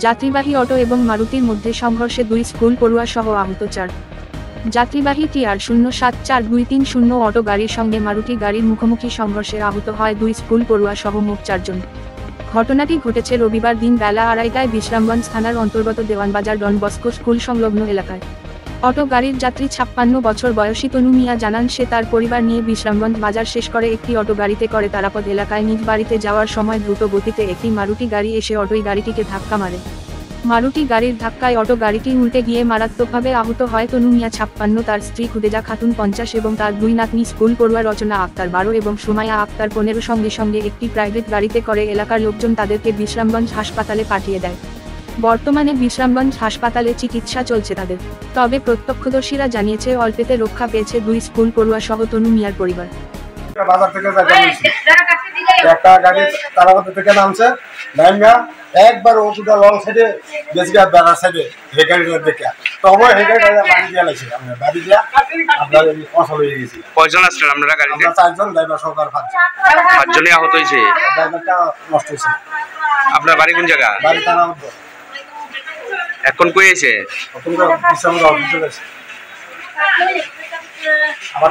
যাত্রীবাহী অটো এবং মারুতির মধ্যে সংঘর্ষে 2 স্কুল পড়ুয়া সহ আহত 4। যাত্রীবাহী TR-074230 অটো গাড়ির সঙ্গে মারুতি গাড়ির মুখোমুখি সংঘর্ষে আহত হয় 2 স্কুল পড়ুয়া সহ মোট 4 জন। ঘটনাটি ঘটেছে রবিবার দিন বেলা 2:30টায় বিশ্রামগঞ্জ থানার অন্তর্গত দেওয়ানবাজার ডন বস্কো স্কুল সংলগ্ন এলাকায়। অটো গাড়ির যাত্রী 56 বছর বয়সী তনু মিয়া জানান সে তার পরিবার নিয়ে বিশ্রামগঞ্জ বাজার শেষ করে একটি অটো গাড়িতে করে তারাপদ এলাকায় নিজ বাড়িতে যাওয়ার সময় দ্রুত গতিতে একটি মারুতি গাড়ি এসে অটোই গাড়িটিকে ধাক্কা মারে। মারুতি গাড়ির ধাক্কায় অটো গাড়িটি উল্টে গিয়ে মারাত্মকভাবে আহত হয় তনু মিয়া 56, তার স্ত্রী খুদেজা খাতুন 50 এবং তার 2 নাতনি স্কুল পড়ুয়া রচনা আক্তার 12 এবং সুমাইয়া আক্তার 15 সঙ্গে সঙ্গে একটি প্রাইভেট গাড়িতে করে এলাকার লোকজন তাদেরকে বিশ্রামগঞ্জ হাসপাতালে পাঠিয়ে দেয়। বর্তমানে বিশ্রামগঞ্জ হাসপাতালে চিকিৎসা চলছে তাদের। তবে প্রত্যক্ষদর্শীরা জানিয়েছে অল্পেতে রক্ষা পেয়েছে 2 স্কুল পড়ুয়া সহ তনু মিয়ার পরিবার। বাজার থেকে একটা গাড়ি তারাপদ থেকে নামছে নাইমা একবার ওষুধটা লং সাইডে বেশি বেড়ার সাইডে হে গাড়িটা দেখে তবে হে গাড়িটা বাড়ি দিয়ে লাগছে আমরা বাড়ি দিয়ে আপনার ফসল হয়ে গেছি। কয়জন আসলেন আপনারা গাড়িতে? 4 জন, ড্রাইভার সহকার 5 জনই আহত হয়েছে। ড্রাইভারটা নষ্ট হয়েছে। আপনার বাড়ি কোন জায়গা? বাড়ি তারাপদ। এখন কই আছে? এখন তো বিশ্রাম অফিসে গেছে। আবার